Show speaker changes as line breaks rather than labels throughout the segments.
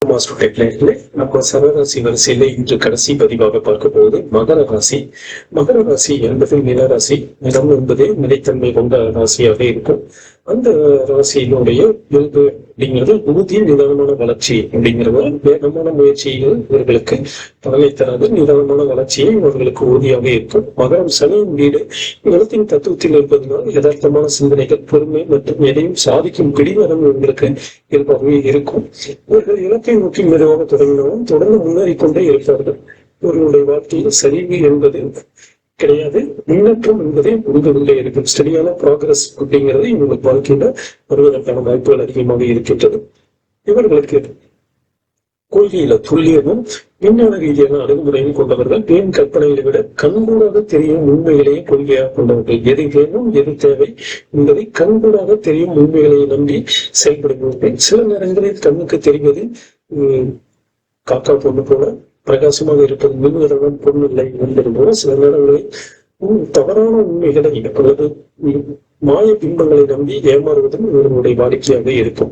Master டெக்லைன்ல நம்ம சரராசி வரிசையில இன்று கடைசி பதிவாக பார்க்க போவது மகர ராசி. மகர ராசி என்பது நிலராசி. நிலம் என்பது நிலைத்தன்மை கொண்ட ராசியாக இருக்கும். அந்த ராசியினுடைய இயல்பு அப்படிங்கிறது உறுதிய நிதானமான வளர்ச்சி அப்படிங்கிறது வேகமான முயற்சிகள் இவர்களுக்கு பலனை தராது. நிதானமான வளர்ச்சியை இவர்களுக்கு உறுதியாக இருக்கும். மகரம் சனியின் வீடு நிலத்தின் தத்துவத்தில் இருப்பதனால் யதார்த்தமான சிந்தனைகள், பொறுமை மற்றும் எதையும் சாதிக்கும் பிடிவாதம் இவர்களுக்கு இயல்பாகவே இருக்கும். இவர்கள் இலக்கை நோக்கி மெதுவாக தொடங்கினாலும் தொடர்ந்து முன்னேறிக் கொண்டே இருப்பார்கள். இவர்களுடைய வாழ்க்கையில் சரிவு என்பது கிடையாது, முன்னேற்றம் என்பதே உறுதியுள்ளே இருக்கும். ஸ்டடியான ப்ராக்ரஸ் அப்படிங்கிறது இவங்களுக்கு வாழ்க்கையில வருவதற்கான வாய்ப்புகள் அதிகமாக இருக்கின்றது. இவர்களுக்கு கொள்கையில துல்லியமும் விஞ்ஞான ரீதியான அணுகுமுறையும் கொண்டவர்கள். வீண் கற்பனைகளை விட கண்கூடாக தெரியும் உண்மைகளையே கொள்கையாக கொண்டவர்கள். எது வேணும் எது தேவை என்பதை கண்கூடாக தெரியும் உண்மைகளை நம்பி செயல்படுபவர்கள். சில நேரங்களில் கண்ணுக்கு தெரிவது காக்கா பொண்ணு போல பிரகாசமாக இருப்பது மின்விரவன் பொருளில்லை என்பது போல சில நேரங்களில் தவறான உண்மைகளை அல்லது மாய பிம்பங்களை நம்பி ஏமாறுவதும் இவர்களுடைய வாடிக்கையாக இருக்கும்.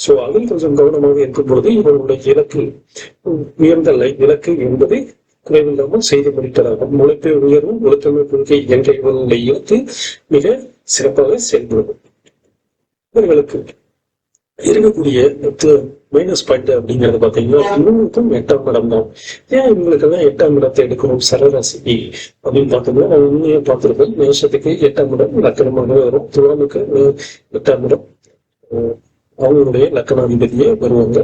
சோ அதில் கொஞ்சம் கவனமாக இருக்கும் பொழுது இவர்களுடைய இலக்கு உயர்ந்த இலக்கு என்பதை குறைவில்லாமல் செய்து முடித்ததாகும். முளைப்பை உயர்வும் ஒழுக்கமை கொள்கை என்ற இவர்களுடைய இலக்கு மிக சிறப்பாக செயல்படும். இவர்களுக்கு இருக்கக்கூடிய மைனஸ் பாயிண்ட் அப்படிங்கறது பாத்தீங்கன்னா இவங்களுக்கும் 8ஆம் இடம் தான். ஏன் இவங்களுக்கெல்லாம் 8ஆம் இடத்தை எடுக்கணும் சரராசிக்கு அப்படின்னு பார்த்தோம்னா நான் உண்மையை பார்த்திருக்கேன். மேஷத்துக்கு 8ஆம் இடம் லக்கணமாக வரும். துலாமுக்கு 8ஆம் இடம் அவங்களுடைய லக்கணாதிபதியே வருவாங்க.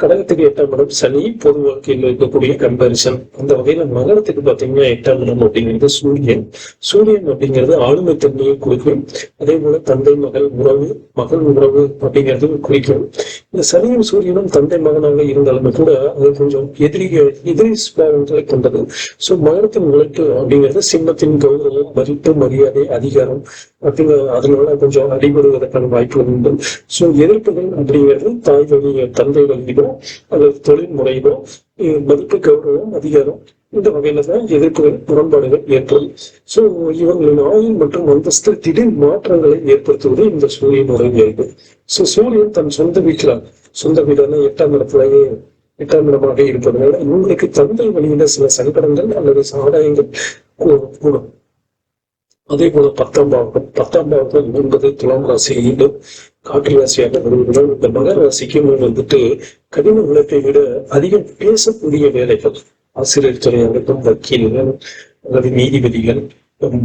கடகத்துக்கு 8ஆம் இடம் சனி, பொது வாழ்க்கையில் இருக்கக்கூடிய கம்பேரிசன். அந்த வகையில மகரத்துக்கு பாத்தீங்கன்னா 8ஆம் இடம் அப்படிங்கிறது சூரியன். சூரியன் அப்படிங்கிறது ஆளுமை தன்மையை குறிக்கும். அதே போல தந்தை மகள் உறவு, மகள் உறவு அப்படிங்கிறது குறிக்கும். இந்த சனியும் சூரியனும் தந்தை மகனாக இருந்தாலுமே கூட அது கொஞ்சம் எதிரி சுபாவங்களை கொண்டது. சோ மகரத்தின் உழைப்பு அப்படிங்கிறது சிம்மத்தின் கௌரவம், மதிப்பு, மரியாதை, அதிகாரம் அப்படிங்கிற அதனால கொஞ்சம் அடிபடுவதற்கான வாய்ப்புகள் உண்டு. சோ எதிர்ப்புகள் அப்படிங்கிறது தாய் வழியோ தந்தை வழியிலோ அல்லது தொழில் முறையிலோ மதிப்பு, கௌரவம், அதிகாரம் இந்த வகையில தான் எதிர்ப்புகள், முரண்பாடுகள் ஏற்படும். சோ இவர்களின் ஆயுள் மற்றும் அந்தஸ்து திடீர் மாற்றங்களை ஏற்படுத்துவது இந்த சூரியனுடைய இயல்பு. சோ சூரியன் தன் சொந்த வீடான 8ஆம் இடத்திலேயே 8ஆம் இடமாக இருப்பதனால இவங்களுக்கு தந்தை வழியில சில சங்கடங்கள் அல்லது ஆதாயங்கள் கூடும். அதே போல 10ஆம் பாவம் என்பது துலாம் ராசி மீண்டும் காற்று ராசியாக வருவதால் இந்த மகர ராசிக்கு வந்துட்டு கடின உழைப்பை விட அதிகம் பேசக்கூடிய வேலைகள், ஆசிரியர் துறையாகட்டும், வக்கீல்கள் அல்லது நீதிபதிகள்,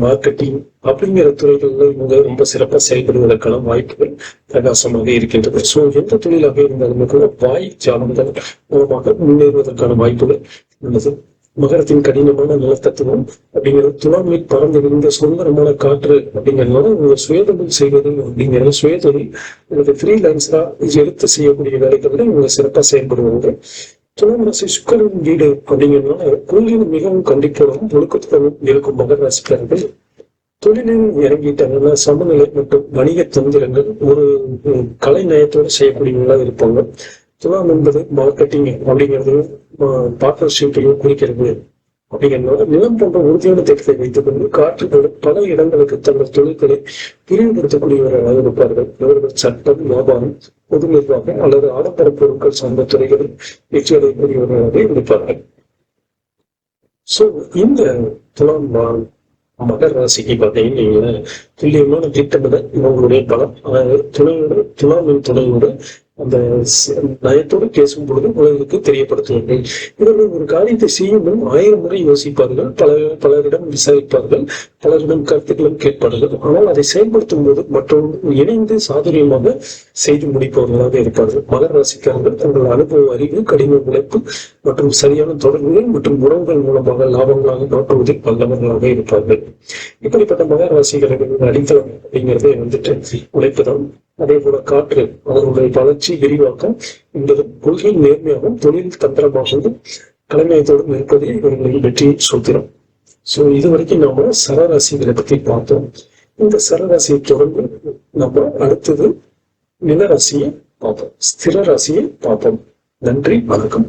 மார்க்கெட்டிங் அப்படிங்கிற துறைகள்ல இவங்க ரொம்ப சிறப்பாக செயல்படுவதற்கான வாய்ப்புகள் பிரகாசமாக இருக்கின்றது. சோ எந்த தொழிலாக இருந்தாலுமே கூட வாய் ஜாலங்கள் மூலமாக முன்னேறுவதற்கான வாய்ப்புகள் உள்ளது. மகரத்தின் கடினமான நிலத்தத்துவம் அப்படிங்கிறது துலாமில் பறந்து விழுந்த சுதந்திரமான காற்று அப்படிங்கிறதுனால இவங்க சுயதொழில் செய்வது அப்படிங்கிறது சுயதொழில் அல்லது ஃப்ரீலான்ஸரா எடுத்து செய்யக்கூடிய வேலைகளை இவங்க சிறப்பாக செயல்படுவாங்க. துலாம் ராசி சுக்கிரனின் வீடு அப்படிங்கிறதுனால கொள்கையில் மிகவும் கண்டிப்போடும் ஒழுக்கத்துடன் இருக்கும் மகர ராசிக்காரர்கள் தொழிலில் இறங்கிட்டாங்கன்னா சமநிலை மற்றும் வணிக தந்திரங்கள் ஒரு கலை நயத்தோடு செய்யக்கூடியவங்களா இருப்பாங்க. துலாம் என்பது மார்க்கெட்டிங் அப்படிங்கிறது பார்ட்னர்ஷிப்பையும் குறிக்கிறது. அப்படிங்கிறதுனால நிலம் போன்ற உறுதியான திட்டத்தை வைத்துக் கொண்டு காற்றுப்படும் பல இடங்களுக்கு தங்கள் தொழில்களை விரிவுபடுத்தக்கூடியவர்களாக இருப்பார்கள். இவர்கள் சட்டம், வியாபாரம், பொது நிர்வாகம் அல்லது ஆடம்பர பொருட்கள் சார்ந்த துறைகளில் வெற்றி அடையக்கூடியவர்களாக இருப்பார்கள். சோ இந்த துலாம் மகர ராசிக்கு பார்த்தீங்கன்னா துல்லியமான திட்டமிட இவங்களுடைய பலம், அதாவது துலாமின் துணையோடு அந்த நயத்தோடு பேசும் பொழுது உலகிற்கு தெரியப்படுத்துவார்கள். இவர்கள் ஒரு காரியத்தை செய்யும் முன் 1000 முறை யோசிப்பார்கள், பலரிடம் விசாரிப்பார்கள், பலரிடம் கருத்துக்களும் கேட்பார்கள். ஆனால் அதை செயல்படுத்தும் போது மற்றவர்கள் இணைந்து சாதுரியமாக செய்து முடிப்பவர்களாக இருப்பார்கள். மகர ராசிக்காரர்கள் தங்கள் அனுபவ அறிவு, கடின உழைப்பு மற்றும் சரியான தொடர்புகள் மற்றும் உறவுகள் மூலமாக லாபங்களாக மாற்றுவதில் வல்லவர்களாக இருப்பார்கள். இப்படிப்பட்ட மகர ராசிகளுக்கு அடித்தளம் அப்படிங்கிறதே வந்துட்டு உழைப்பு தான். அதே போல காற்று அவர்களுடைய வளர்ச்சி, விரிவாக்கம் என்பது கொள்கை நேர்மையாகவும் தொழில் தந்திரமாகவும் கலைநயத்தோடும் இருப்பதே இவர்களின் வெற்றியின் சூத்திரம். சோ இதுவரைக்கும் நாம சரராசிகளை பத்தி பார்த்தோம். இந்த சரராசியை தொடர்ந்து நம்ம அடுத்தது நிலராசியை பார்ப்போம், ஸ்திர ராசியை பார்ப்போம். நன்றி, வணக்கம்.